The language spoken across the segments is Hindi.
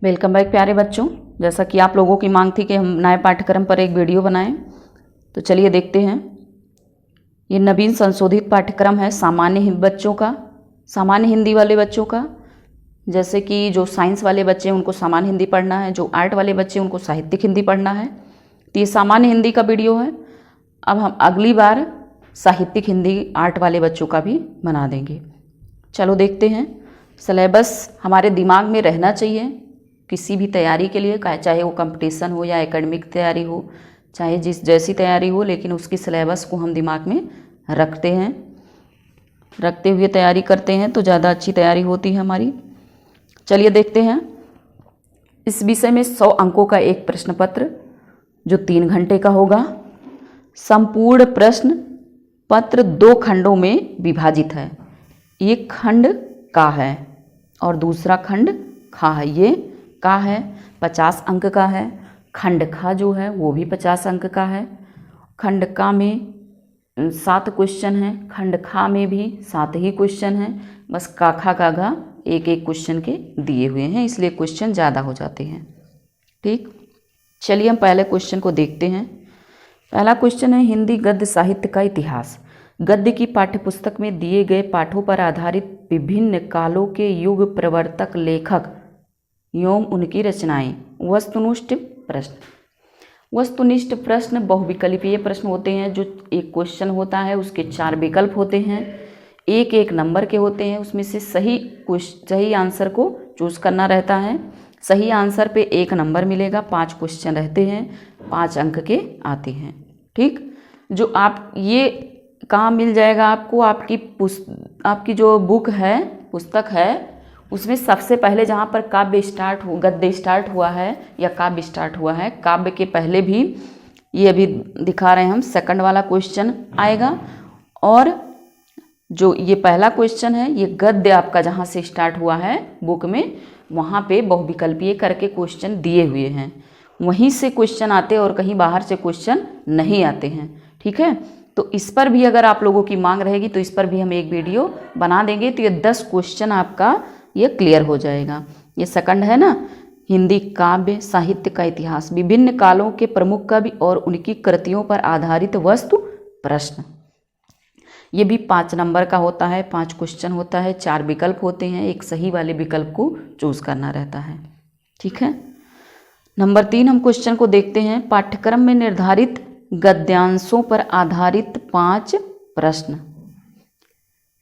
वेलकम बैक प्यारे बच्चों। जैसा कि आप लोगों की मांग थी कि हम नए पाठ्यक्रम पर एक वीडियो बनाएं, तो चलिए देखते हैं। ये नवीन संशोधित पाठ्यक्रम है सामान्य हिंदी वाले बच्चों का। जैसे कि जो साइंस वाले बच्चे हैं उनको सामान्य हिंदी पढ़ना है, जो आर्ट वाले बच्चे हैं उनको साहित्यिक हिंदी पढ़ना है। तो ये सामान्य हिंदी का वीडियो है। अब हम अगली बार साहित्यिक हिंदी आर्ट वाले बच्चों का भी बना देंगे। चलो देखते हैं। सिलेबस हमारे दिमाग में रहना चाहिए किसी भी तैयारी के लिए, चाहे वो कंपटीशन हो या एकेडमिक तैयारी हो, चाहे जैसी तैयारी हो, लेकिन उसकी सिलेबस को हम दिमाग में रखते हुए तैयारी करते हैं तो ज़्यादा अच्छी तैयारी होती है हमारी। चलिए देखते हैं। इस विषय में 100 अंकों का एक प्रश्न पत्र जो 3 घंटे का होगा। संपूर्ण प्रश्न पत्र 2 खंडों में विभाजित है। एक खंड का है और दूसरा खंड खा है। ये का है 50 अंक का है, खंड खा जो है वो भी 50 अंक का है। खंड का में 7 क्वेश्चन हैं, खंड खा में भी 7 ही क्वेश्चन हैं। बस का खा का घा एक एक क्वेश्चन के दिए हुए हैं, इसलिए क्वेश्चन ज़्यादा हो जाते हैं। ठीक, चलिए हम पहले क्वेश्चन को देखते हैं। पहला क्वेश्चन है हिंदी गद्य साहित्य का इतिहास। गद्य की पाठ्यपुस्तक में दिए गए पाठों पर आधारित विभिन्न कालों के युग प्रवर्तक लेखक एवं उनकी रचनाएं। वस्तुनिष्ठ प्रश्न। वस्तुनिष्ठ प्रश्न बहुविकल्पीय प्रश्न होते हैं। जो एक क्वेश्चन होता है उसके 4 विकल्प होते हैं, एक एक नंबर के होते हैं। उसमें से सही आंसर को चूज करना रहता है। सही आंसर पे 1 नंबर मिलेगा। 5 क्वेश्चन रहते हैं, 5 अंक के आते हैं। ठीक, जो आप ये कहाँ मिल जाएगा आपको, आपकी जो बुक है, पुस्तक है, उसमें सबसे पहले जहाँ पर गद्य स्टार्ट हुआ है या काव्य स्टार्ट हुआ है, काव्य के पहले भी ये अभी दिखा रहे हैं हम, सेकंड वाला क्वेश्चन आएगा। और जो ये पहला क्वेश्चन है ये गद्य आपका जहाँ से स्टार्ट हुआ है बुक में, वहाँ पे बहुविकल्पीय करके क्वेश्चन दिए हुए हैं, वहीं से क्वेश्चन आते हैं और कहीं बाहर से क्वेश्चन नहीं आते हैं। ठीक है, तो इस पर भी अगर आप लोगों की मांग रहेगी तो इस पर भी हम एक वीडियो बना देंगे। तो ये 10 क्वेश्चन आपका ये क्लियर हो जाएगा। ये सेकंड है ना, हिंदी काव्य साहित्य का इतिहास, विभिन्न कालों के प्रमुख कवि और उनकी कृतियों पर आधारित वस्तु प्रश्न। ये भी 5 नंबर का होता है, 5 क्वेश्चन होता है, 4 विकल्प होते हैं, एक सही वाले विकल्प को चूज करना रहता है। ठीक है, नंबर 3 हम क्वेश्चन को देखते हैं। पाठ्यक्रम में निर्धारित गद्यांशों पर आधारित 5 प्रश्न।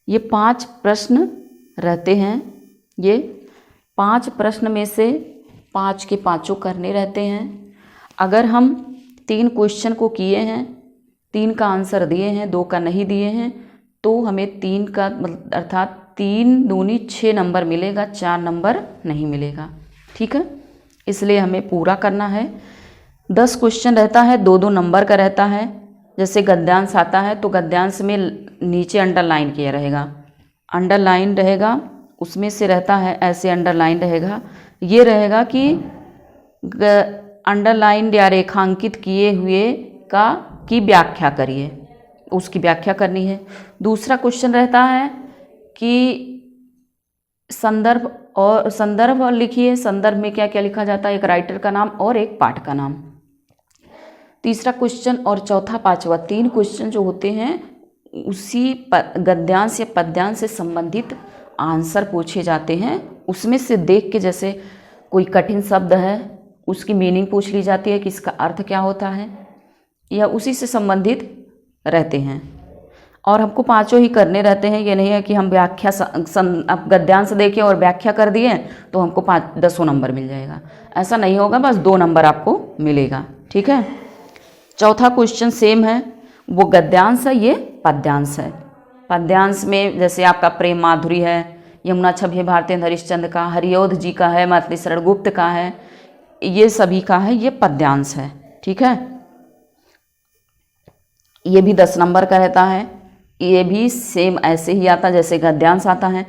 ये 5 प्रश्न रहते हैं। ये 5 प्रश्न में से 5 के 5 करने रहते हैं। अगर हम 3 क्वेश्चन को किए हैं, 3 का आंसर दिए हैं, 2 का नहीं दिए हैं, तो हमें 3 का अर्थात 3 दूनी 6 नंबर मिलेगा, 4 नंबर नहीं मिलेगा। ठीक है, इसलिए हमें पूरा करना है। 10 क्वेश्चन रहता है, 2-2 नंबर का रहता है। जैसे गद्यांश आता है तो गद्यांश में नीचे अंडरलाइन किया रहेगा, अंडरलाइन रहेगा, उसमें से रहता है ऐसे अंडरलाइन रहेगा, ये रहेगा कि अंडरलाइन या रेखांकित किए हुए की व्याख्या करिए, उसकी व्याख्या करनी है। दूसरा क्वेश्चन रहता है कि संदर्भ लिखिए, संदर्भ में क्या क्या लिखा जाता है, एक राइटर का नाम और एक पाठ का नाम। तीसरा क्वेश्चन और चौथा 5वां 3 क्वेश्चन जो होते हैं उसी गद्यांश या पद्यांश से संबंधित आंसर पूछे जाते हैं। उसमें से देख के, जैसे कोई कठिन शब्द है उसकी मीनिंग पूछ ली जाती है कि इसका अर्थ क्या होता है, या उसी से संबंधित रहते हैं। और हमको 5 ही करने रहते हैं। ये नहीं है कि हम व्याख्या अब गद्यांश देखें और व्याख्या कर दिए तो हमको 10 नंबर मिल जाएगा, ऐसा नहीं होगा, बस 2 नंबर आपको मिलेगा। ठीक है, चौथा क्वेश्चन सेम है, वो गद्यांश है, ये पद्यांश है। पद्यांश में जैसे आपका प्रेम माधुरी है, यमुना छवि है भारतेंद्र हरिश्चंद्र का, हरिऔध जी का है, मैथिली शरण गुप्त का है, ये सभी का है, ये पद्यांश है। ठीक है, ये भी 10 नंबर का रहता है। ये भी सेम ऐसे ही आता जैसे गद्यांश आता है।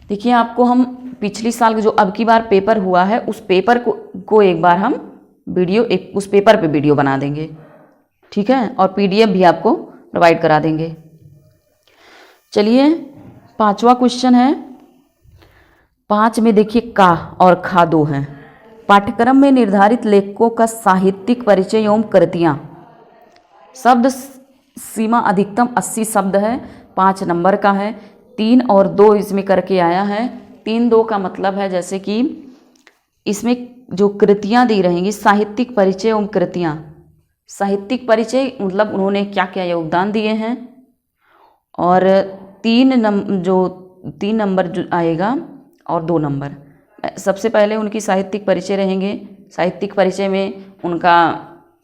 देखिए, आपको हम पिछली साल जो अब की बार पेपर हुआ है उस पेपर को एक बार हम उस पेपर पे वीडियो बना देंगे। ठीक है, और PDF भी आपको प्रोवाइड करा देंगे। चलिए 5वां क्वेश्चन है। 5 में देखिए का और खा 2 हैं। पाठ्यक्रम में निर्धारित लेखकों का साहित्यिक परिचय एवं कृतियाँ। शब्द सीमा अधिकतम 80 शब्द है, 5 नंबर का है। 3 और 2 इसमें करके आया है। 3-2 का मतलब है जैसे कि इसमें जो कृतियाँ दी रहेंगी, साहित्यिक परिचय एवं कृतियाँ। साहित्यिक परिचय मतलब उन्होंने क्या क्या योगदान दिए हैं, और 3 नंबर जो आएगा और 2 नंबर। सबसे पहले उनकी साहित्यिक परिचय रहेंगे। साहित्यिक परिचय में उनका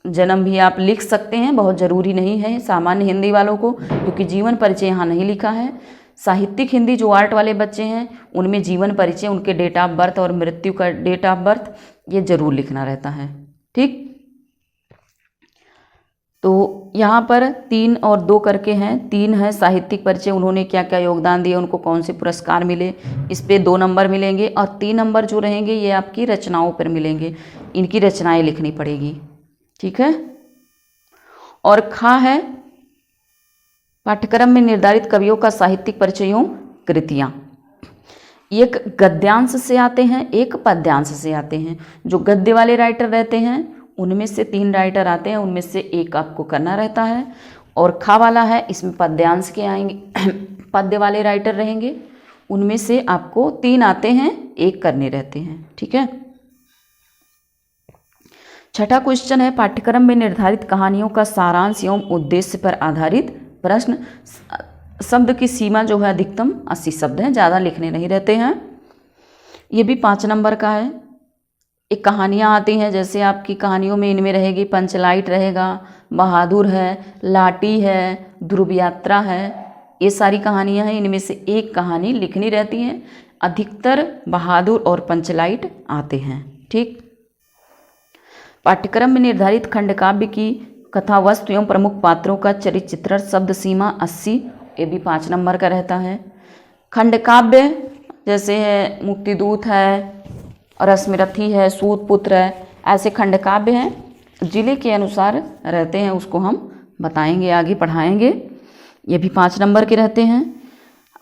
जन्म भी आप लिख सकते हैं, बहुत ज़रूरी नहीं है सामान्य हिंदी वालों को, क्योंकि जीवन परिचय यहाँ नहीं लिखा है। साहित्यिक हिंदी जो आर्ट वाले बच्चे हैं उनमें जीवन परिचय, उनके डेट ऑफ बर्थ और मृत्यु का डेट ऑफ बर्थ ये जरूर लिखना रहता है। ठीक, तो यहाँ पर 3 और 2 करके हैं। 3 है साहित्यिक परिचय, उन्होंने क्या क्या योगदान दिए, उनको कौन से पुरस्कार मिले, इस पे 2 नंबर मिलेंगे। और 3 नंबर जो रहेंगे ये आपकी रचनाओं पर मिलेंगे, इनकी रचनाएं लिखनी पड़ेगी। ठीक है। और खा है पाठ्यक्रम में निर्धारित कवियों का साहित्यिक परिचय एवं कृतियाँ। एक गद्यांश से आते हैं, एक पद्यांश से आते हैं। जो गद्य वाले राइटर रहते हैं उनमें से 3 राइटर आते हैं, उनमें से एक आपको करना रहता है। और खा वाला है, इसमें पद्यांश के आएंगे पद्य वाले राइटर रहेंगे, उनमें से आपको 3 आते हैं, 1 करने रहते हैं। ठीक है। छठा क्वेश्चन है पाठ्यक्रम में निर्धारित कहानियों का सारांश एवं उद्देश्य पर आधारित प्रश्न। शब्द की सीमा जो है अधिकतम 80 शब्द हैं, ज़्यादा लिखने नहीं रहते हैं। ये भी 5 नंबर का है। एक कहानियाँ आती हैं, जैसे आपकी कहानियों में इनमें रहेगी पंचलाइट रहेगा, बहादुर है, लाटी है, ध्रुव यात्रा है, ये सारी कहानियाँ हैं। इनमें से एक कहानी लिखनी रहती है। अधिकतर बहादुर और पंचलाइट आते हैं। ठीक। पाठ्यक्रम में निर्धारित खंड काव्य की कथा वस्तु एवं प्रमुख पात्रों का चरित्र चित्रण। शब्द सीमा 80, ये भी 5 नंबर का रहता है। खंड काव्य जैसे है मुक्तिदूत है, रश्मिरथी है, सूत पुत्र है, ऐसे खंड काव्य हैं, जिले के अनुसार रहते हैं, उसको हम बताएंगे, आगे पढ़ाएंगे। ये भी 5 नंबर के रहते हैं।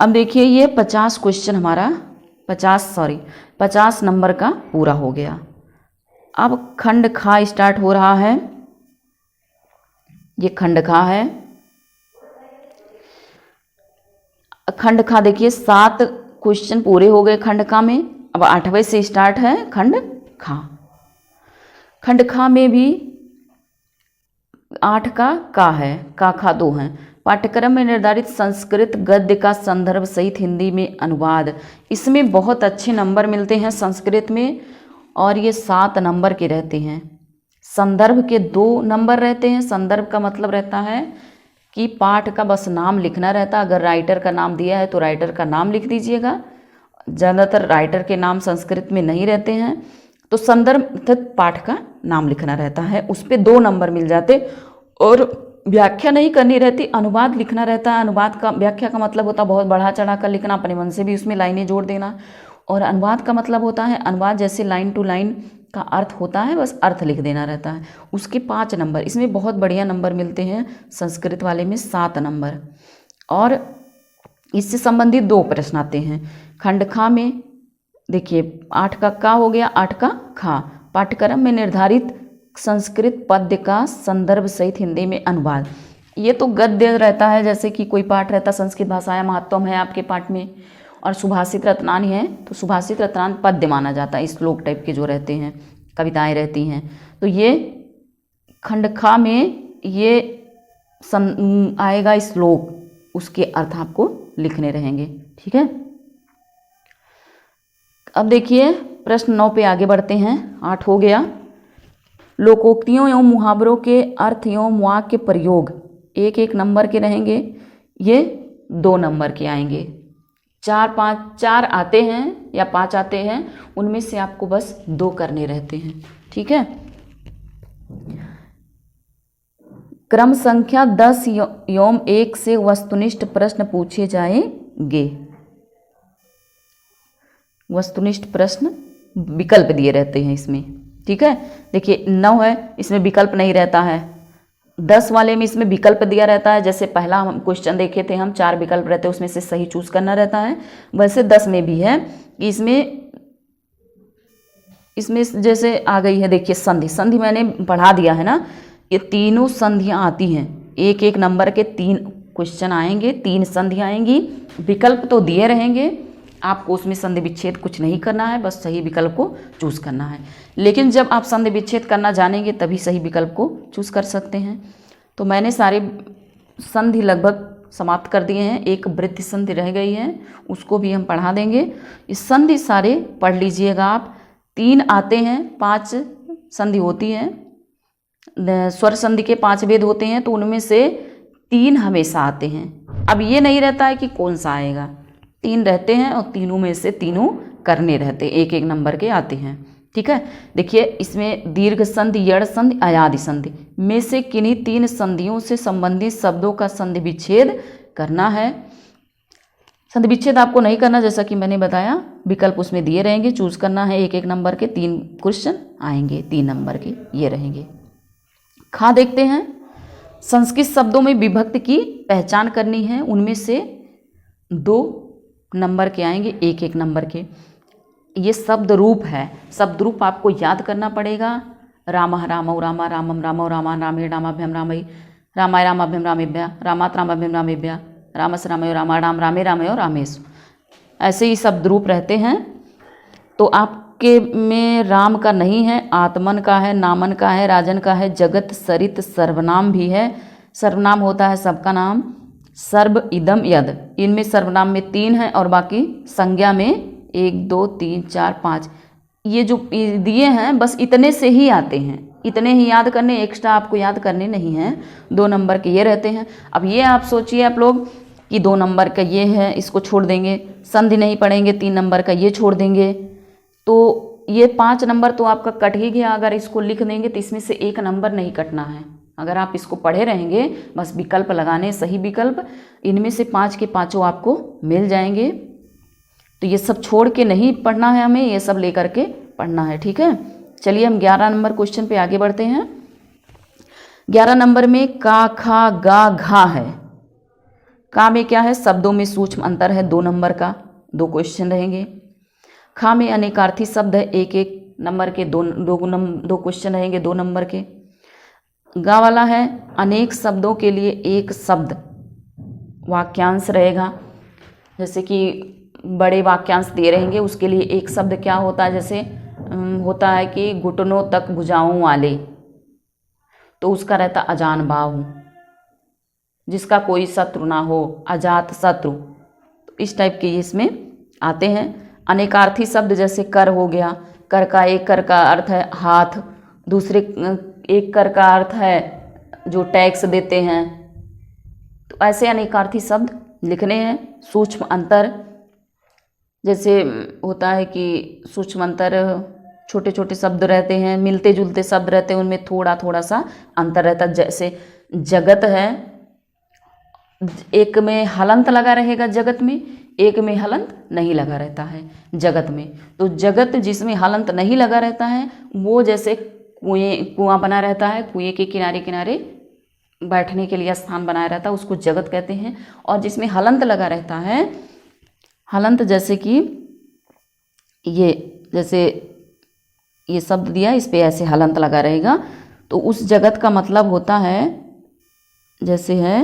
अब देखिए ये 50 क्वेश्चन हमारा 50 नंबर का पूरा हो गया। अब खंड खा स्टार्ट हो रहा है। ये खंड खा है। खंड खा देखिए 7 क्वेश्चन पूरे हो गए खंड खा में। अब 8वें से स्टार्ट है खंड खा। खंड खा में भी 8 का है, का खा 2 हैं। पाठ्यक्रम में निर्धारित संस्कृत गद्य का संदर्भ सहित हिंदी में अनुवाद। इसमें बहुत अच्छे नंबर मिलते हैं संस्कृत में, और ये 7 नंबर के रहते हैं। संदर्भ के 2 नंबर रहते हैं। संदर्भ का मतलब रहता है कि पाठ का बस नाम लिखना रहता है। अगर राइटर का नाम दिया है तो राइटर का नाम लिख दीजिएगा। ज़्यादातर राइटर के नाम संस्कृत में नहीं रहते हैं, तो संदर्भ पाठ का नाम लिखना रहता है, उस पर 2 नंबर मिल जाते। और व्याख्या नहीं करनी रहती, अनुवाद लिखना रहता है। अनुवाद का व्याख्या का मतलब होता है बहुत बढ़ा चढ़ा कर लिखना, अपने मन से भी उसमें लाइनें जोड़ देना। और अनुवाद का मतलब होता है, अनुवाद जैसे लाइन टू लाइन का अर्थ होता है, बस अर्थ लिख देना रहता है। उसके 5 नंबर, इसमें बहुत बढ़िया नंबर मिलते हैं। संस्कृत वाले में 7 नंबर। और इससे संबंधित 2 प्रश्न आते हैं। खंड खा में देखिए 8 का हो गया, 8 का खा। पाठ्यक्रम में निर्धारित संस्कृत पद्य का संदर्भ सहित हिंदी में अनुवाद। ये तो गद्य रहता है, जैसे कि कोई पाठ रहता संस्कृत भाषाया महत्वम है आपके पाठ में, और सुभाषित रत्नानी है तो सुभाषित रत्नान पद्य माना जाता है। श्लोक टाइप के जो रहते हैं, कविताएं रहती हैं, तो ये खंड खा में ये आएगा श्लोक, उसके अर्थ आपको लिखने रहेंगे। ठीक है। अब देखिए प्रश्न 9 पे आगे बढ़ते हैं। 8 हो गया। लोकोक्तियों एवं मुहावरों के अर्थ एवं वाक्य प्रयोग 1-1 नंबर के रहेंगे। ये 2 नंबर के आएंगे। 4 आते हैं या 5 आते हैं, उनमें से आपको बस 2 करने रहते हैं। ठीक है। क्रम संख्या 10 एवं 1 से वस्तुनिष्ठ प्रश्न पूछे जाएंगे। वस्तुनिष्ठ प्रश्न विकल्प दिए रहते हैं इसमें। ठीक है। देखिए 9 है, इसमें विकल्प नहीं रहता है। 10 वाले में इसमें विकल्प दिया रहता है। जैसे पहला हम क्वेश्चन देखे थे, हम 4 विकल्प रहते हैं, उसमें से सही चूज करना रहता है। वैसे 10 में भी है कि इसमें इसमें जैसे आ गई है, देखिए संधि, संधि मैंने पढ़ा दिया है ना, ये तीनों संधियाँ आती हैं, एक एक नंबर के 3 क्वेश्चन आएंगे, 3 संधियाँ आएंगी, विकल्प तो दिए रहेंगे, आपको उसमें संधि विच्छेद कुछ नहीं करना है, बस सही विकल्प को चूज़ करना है। लेकिन जब आप संधि विच्छेद करना जानेंगे तभी सही विकल्प को चूज़ कर सकते हैं। तो मैंने सारे संधि लगभग समाप्त कर दिए हैं, एक वृत्ति संधि रह गई है, उसको भी हम पढ़ा देंगे। इस संधि सारे पढ़ लीजिएगा आप। 3 आते हैं, 5 संधि होती हैं, स्वर संधि के 5 भेद होते हैं, तो उनमें से 3 हमेशा आते हैं। अब ये नहीं रहता है कि कौन सा आएगा, 3 रहते हैं और तीनों में से तीनों करने रहते हैं, एक एक नंबर के आते हैं। ठीक है, देखिए इसमें दीर्घ संधि, यड़ संधि, अयादि संधि में से किन्हीं 3 संधियों से संबंधित शब्दों का संधि विच्छेद करना है। संधि विच्छेद आपको नहीं करना, जैसा कि मैंने बताया, विकल्प उसमें दिए रहेंगे, चूज करना है, एक एक नंबर के 3 क्वेश्चन आएंगे, 3 नंबर के ये रहेंगे। खा देखते हैं, संस्कृत शब्दों में विभक्ति की पहचान करनी है, उनमें से 2 नंबर के आएंगे, एक एक नंबर के। ये शब्द रूप है, शब्द रूप आपको याद करना पड़ेगा। रामः रामौ रामा, रामम रामौ रामा, रामे रामाभ्यम रामई, रामाय रामाभ्यम रामेभ्य, रामात रामाभ्यम रामेभ्य, रामस रामयो रामा, राम रामे रामयो रामेश, ऐसे ही शब्द रूप रहते हैं। तो आपके में राम का नहीं है, आत्मन का है, नामन का है, राजन का है, जगत, सरित, सर्वनाम भी है। सर्वनाम होता है सबका नाम, सर्व, इदम, यद, इनमें सर्वनाम में 3 है और बाकी संज्ञा में 1 2 3 4 5, ये जो दिए हैं बस इतने से ही आते हैं, इतने ही याद करने, एक्स्ट्रा आपको याद करने नहीं हैं। 2 नंबर के ये रहते हैं। अब ये आप सोचिए आप लोग कि 2 नंबर का ये है, इसको छोड़ देंगे, संधि नहीं पढ़ेंगे, 3 नंबर का ये छोड़ देंगे, तो ये 5 नंबर तो आपका कट ही गया। अगर इसको लिख देंगे तो इसमें से 1 नंबर नहीं कटना है। अगर आप इसको पढ़े रहेंगे, बस विकल्प लगाने, सही विकल्प, इनमें से 5 के 5 आपको मिल जाएंगे। तो ये सब छोड़ के नहीं पढ़ना है हमें, ये सब लेकर के पढ़ना है। ठीक है, चलिए हम 11 नंबर क्वेश्चन पे आगे बढ़ते हैं। 11 नंबर में का, खा, गा, घा है। का में क्या है, शब्दों में सूक्ष्म अंतर है, 2 नंबर का 2 क्वेश्चन रहेंगे। खा में अनेकार्थी शब्द है, एक एक नंबर के 2 क्वेश्चन रहेंगे, 2 नंबर के। गा वाला है अनेक शब्दों के लिए एक शब्द वाक्यांश रहेगा, जैसे कि बड़े वाक्यांश दे रहेंगे, उसके लिए एक शब्द क्या होता है, जैसे होता है कि घुटनों तक भुजाओं वाले, तो उसका रहता अजान बाहु, जिसका कोई शत्रु ना हो, अजात शत्रु, तो इस टाइप के इसमें आते हैं। अनेकार्थी शब्द जैसे कर हो गया, कर का एक कर का अर्थ है हाथ, दूसरे एक कर का अर्थ है जो टैक्स देते हैं, तो ऐसे अनेकार्थी शब्द लिखने हैं। सूक्ष्म अंतर जैसे होता है कि सूक्ष्म अंतर, छोटे छोटे शब्द रहते हैं, मिलते जुलते शब्द रहते हैं, उनमें थोड़ा थोड़ा सा अंतर रहता है। जैसे जगत है, एक में हलंत लगा रहेगा जगत में, एक में हलंत नहीं लगा रहता है जगत में। तो जगत जिसमें हलंत नहीं लगा रहता है वो जैसे कुआं बना रहता है, कुएं के किनारे किनारे बैठने के लिए स्थान बनाया रहता है, उसको जगत कहते हैं। और जिसमें हलंत लगा रहता है, हलंत जैसे कि ये, जैसे ये शब्द दिया, इस पे ऐसे हलंत लगा रहेगा, तो उस जगत का मतलब होता है, जैसे है,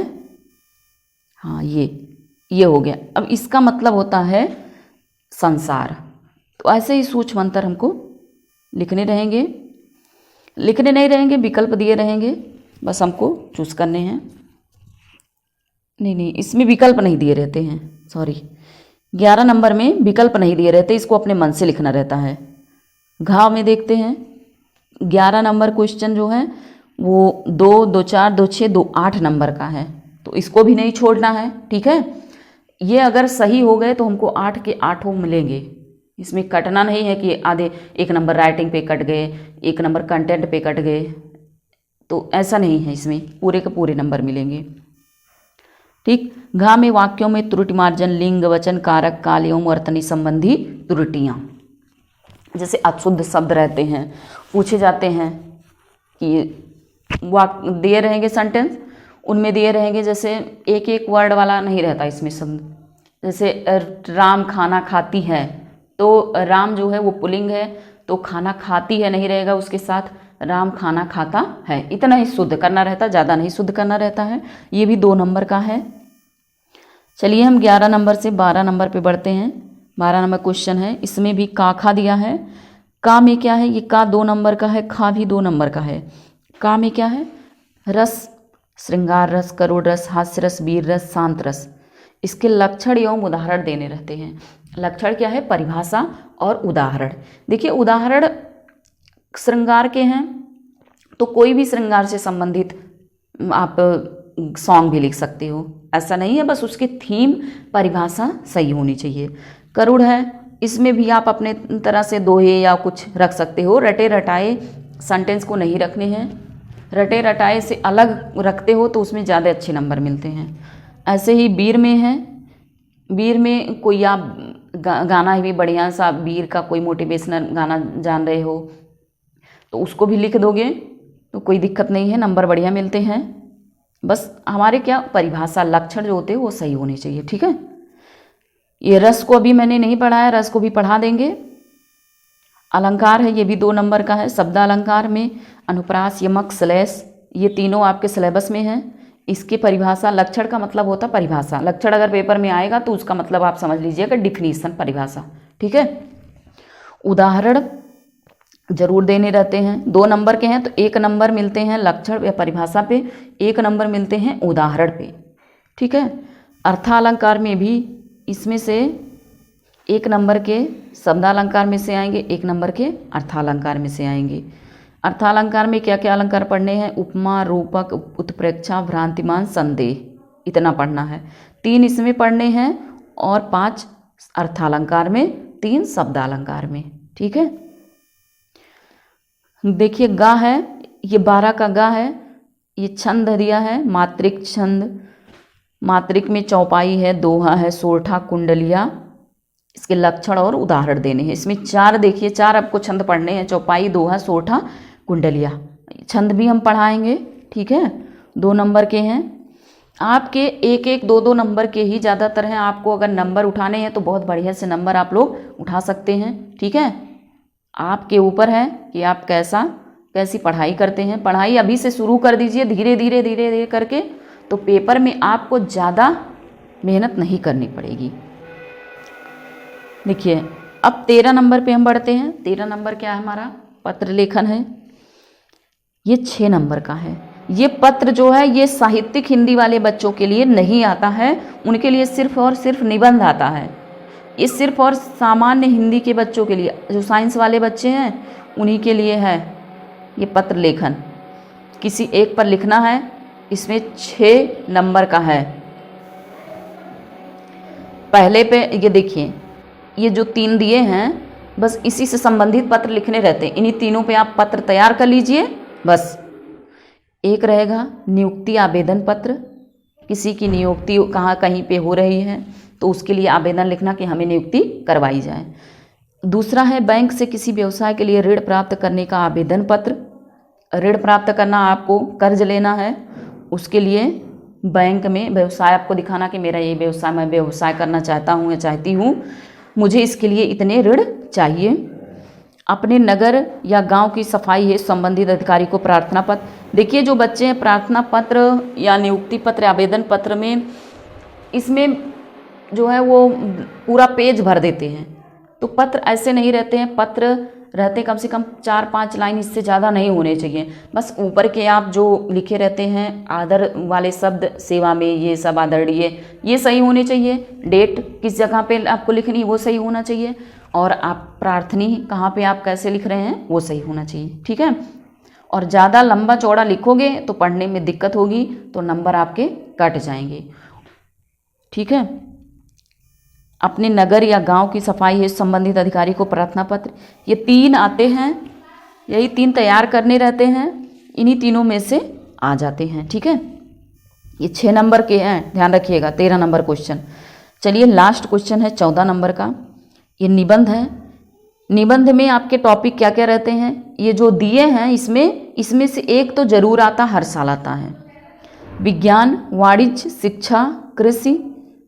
हाँ ये हो गया। अब इसका मतलब होता है संसार। तो ऐसे ही सूक्ष्म अंतर हमको लिखने रहेंगे, लिखने नहीं रहेंगे, विकल्प दिए रहेंगे, बस हमको चूज करने हैं। नहीं, इसमें विकल्प नहीं दिए रहते हैं, सॉरी, 11 नंबर में विकल्प नहीं दिए रहते, इसको अपने मन से लिखना रहता है। घाव में देखते हैं, 11 नंबर क्वेश्चन जो है वो 2, 2 4, 2 6, 2 8 नंबर का है, तो इसको भी नहीं छोड़ना है। ठीक है, ये अगर सही हो गए तो हमको 8 के 8 मिलेंगे, इसमें कटना नहीं है कि आधे 1 नंबर राइटिंग पे कट गए, 1 नंबर कंटेंट पे कट गए, तो ऐसा नहीं है, इसमें पूरे के पूरे नंबर मिलेंगे। ठीक, घा में वाक्यों में त्रुटि मार्जन, लिंग, वचन, कारक, काल एवं वर्तनी संबंधी त्रुटियाँ, जैसे अशुद्ध शब्द रहते हैं, पूछे जाते हैं कि वाक्य दिए रहेंगे सेंटेंस, उनमें दिए रहेंगे जैसे एक एक वर्ड वाला नहीं रहता इसमें शब्द, जैसे राम खाना खाती है, तो राम जो है वो पुल्लिंग है, तो खाना खाती है नहीं रहेगा, उसके साथ राम खाना खाता है। इतना ही शुद्ध करना रहता है, ज़्यादा नहीं शुद्ध करना रहता है। ये भी 2 नंबर का है। चलिए हम 11 नंबर से 12 नंबर पे बढ़ते हैं। 12 नंबर क्वेश्चन है, इसमें भी का खा दिया है। का में क्या है, ये का 2 नंबर का है, खा भी 2 नंबर का है। का में क्या है, रस, श्रृंगार रस, करुण रस, हास्य रस, वीर रस, शांत रस। इसके लक्षण एवं उदाहरण देने रहते हैं। लक्षण क्या है, परिभाषा और उदाहरण। देखिए उदाहरण श्रृंगार के हैं तो कोई भी श्रृंगार से संबंधित आप सॉन्ग भी लिख सकते हो, ऐसा नहीं है, बस उसकी थीम परिभाषा सही होनी चाहिए। करुण है, इसमें भी आप अपने तरह से दोहे या कुछ रख सकते हो। रटे रटाए सेंटेंस को नहीं रखने हैं, रटे रटाए से अलग रखते हो तो उसमें ज़्यादा अच्छे नंबर मिलते हैं। ऐसे ही वीर में है, वीर में कोई आप गाना भी बढ़िया सा वीर का कोई मोटिवेशनल गाना जान रहे हो तो उसको भी लिख दोगे तो कोई दिक्कत नहीं है, नंबर बढ़िया मिलते हैं। बस हमारे क्या परिभाषा लक्षण जो होते हैं वो सही होने चाहिए, ठीक है। ये रस को अभी मैंने नहीं पढ़ाया, रस को भी पढ़ा देंगे। अलंकार है, ये भी 2 नंबर का है। शब्द अलंकार में अनुप्रास, यमक, श्लेष, ये तीनों आपके सिलेबस में हैं। इसकी परिभाषा, लक्षण का मतलब होता परिभाषा। लक्षण अगर पेपर में आएगा तो उसका मतलब आप समझ लीजिएगा डिफिनीशन, परिभाषा, ठीक है। उदाहरण जरूर देने रहते हैं। 2 नंबर के हैं तो 1 नंबर मिलते हैं लक्षण या परिभाषा पे, 1 नंबर मिलते हैं उदाहरण पे, ठीक है। अर्थालंकार में भी इसमें से 1 नंबर के शब्दालंकार में से आएंगे, 1 नंबर के अर्थालंकार में से आएंगे। अर्थालंकार में क्या क्या अलंकार पढ़ने हैं, उपमा, रूपक, उत्प्रेक्षा, भ्रांतिमान, संदेह, इतना पढ़ना है। 3 इसमें पढ़ने हैं और 5 अर्थालंकार में, 3 शब्दालंकार में, ठीक है। देखिए गा है, ये 12 का गा है। ये छंद दिया है मात्रिक छंद, मात्रिक में चौपाई है, दोहा है, सोरठा, कुंडलिया। इसके लक्षण और उदाहरण देने हैं। इसमें 4 देखिए, 4 आपको छंद पढ़ने हैं, चौपाई, दोहा, सोरठा, कुंडलिया। छंद भी हम पढ़ाएंगे, ठीक है। 2 नंबर के हैं आपके, 1-1, 2-2 नंबर के ही ज़्यादातर हैं। आपको अगर नंबर उठाने हैं तो बहुत बढ़िया से नंबर आप लोग उठा सकते हैं, ठीक है। आपके ऊपर है कि आप कैसी पढ़ाई करते हैं। पढ़ाई अभी से शुरू कर दीजिए, धीरे धीरे धीरे धीरे करके, तो पेपर में आपको ज़्यादा मेहनत नहीं करनी पड़ेगी। देखिए अब 13 नंबर पे हम बढ़ते हैं। 13 नंबर क्या है हमारा, पत्र लेखन है। ये 6 नंबर का है। ये पत्र जो है ये साहित्यिक हिंदी वाले बच्चों के लिए नहीं आता है, उनके लिए सिर्फ और सिर्फ निबंध आता है। ये सिर्फ और सामान्य हिंदी के बच्चों के लिए, जो साइंस वाले बच्चे हैं उन्हीं के लिए है ये पत्र लेखन। किसी एक पर लिखना है, इसमें 6 नंबर का है। पहले पे ये देखिए, ये जो 3 दिए हैं बस इसी से संबंधित पत्र लिखने रहते हैं। इन्हीं तीनों पे आप पत्र तैयार कर लीजिए बस। एक रहेगा नियुक्ति आवेदन पत्र, किसी की नियुक्ति कहीं पे हो रही है तो उसके लिए आवेदन लिखना कि हमें नियुक्ति करवाई जाए। दूसरा है बैंक से किसी व्यवसाय के लिए ऋण प्राप्त करने का आवेदन पत्र। ऋण प्राप्त करना, आपको कर्ज लेना है, उसके लिए बैंक में व्यवसाय आपको दिखाना कि मेरा ये व्यवसाय, मैं व्यवसाय करना चाहता हूँ या चाहती हूँ, मुझे इसके लिए इतने ऋण चाहिए। अपने नगर या गांव की सफाई है, संबंधित अधिकारी को प्रार्थना पत्र। देखिए जो बच्चे हैं प्रार्थना पत्र या नियुक्ति पत्र, आवेदन पत्र में, इसमें जो है वो पूरा पेज भर देते हैं। तो पत्र ऐसे नहीं रहते हैं, पत्र रहते कम से कम 4-5 लाइन, इससे ज़्यादा नहीं होने चाहिए। बस ऊपर के आप जो लिखे रहते हैं आदर वाले शब्द, सेवा में ये सब आदरणीय, ये सही होने चाहिए। डेट किस जगह पे आपको लिखनी है वो सही होना चाहिए, और आप प्रार्थनी कहाँ पे आप कैसे लिख रहे हैं वो सही होना चाहिए, ठीक है। और ज़्यादा लंबा चौड़ा लिखोगे तो पढ़ने में दिक्कत होगी, तो नंबर आपके कट जाएंगे, ठीक है। अपने नगर या गांव की सफाई है, संबंधित अधिकारी को प्रार्थना पत्र, ये 3 आते हैं, यही 3 तैयार करने रहते हैं, इन्हीं तीनों में से आ जाते हैं, ठीक है। ये 6 नंबर के हैं, ध्यान रखिएगा। 13 नंबर क्वेश्चन। चलिए लास्ट क्वेश्चन है 14 नंबर का। ये निबंध है। निबंध में आपके टॉपिक क्या क्या रहते हैं, ये जो दिए हैं इसमें से एक तो जरूर आता, हर साल आता है। विज्ञान, वाणिज्य, शिक्षा, कृषि,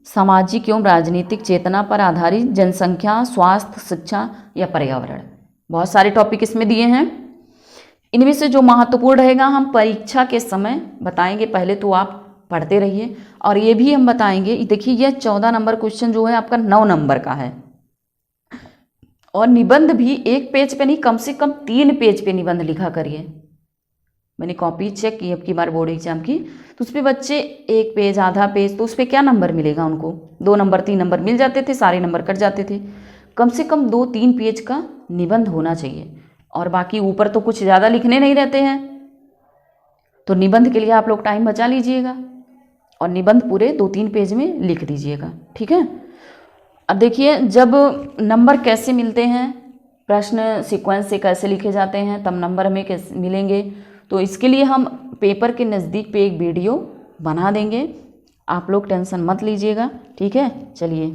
सामाजिक एवं राजनीतिक चेतना पर आधारित, जनसंख्या, स्वास्थ्य, शिक्षा या पर्यावरण, बहुत सारे टॉपिक इसमें दिए हैं। इनमें से जो महत्वपूर्ण रहेगा हम परीक्षा के समय बताएंगे। पहले तो आप पढ़ते रहिए, और ये भी हम बताएंगे। देखिए यह 14 नंबर क्वेश्चन जो है आपका 9 नंबर का है, और निबंध भी एक पेज पे नहीं, कम से कम 3 पेज पे निबंध लिखा करिए। मैंने कॉपी चेक की अब की बार बोर्ड एग्जाम की, तो उस पर बच्चे 1 पेज आधा पेज, तो उस पर क्या नंबर मिलेगा उनको? 2 नंबर 3 नंबर मिल जाते थे, सारे नंबर कट जाते थे। कम से कम 2-3 पेज का निबंध होना चाहिए, और बाकी ऊपर तो कुछ ज़्यादा लिखने नहीं रहते हैं। तो निबंध के लिए आप लोग टाइम बचा लीजिएगा, और निबंध पूरे 2-3 पेज में लिख दीजिएगा, ठीक है। अब देखिए जब नंबर कैसे मिलते हैं, प्रश्न सीक्वेंस से कैसे लिखे जाते हैं, तब नंबर हमें कैसे मिलेंगे, तो इसके लिए हम पेपर के नज़दीक पे एक वीडियो बना देंगे। आप लोग टेंशन मत लीजिएगा, ठीक है। चलिए।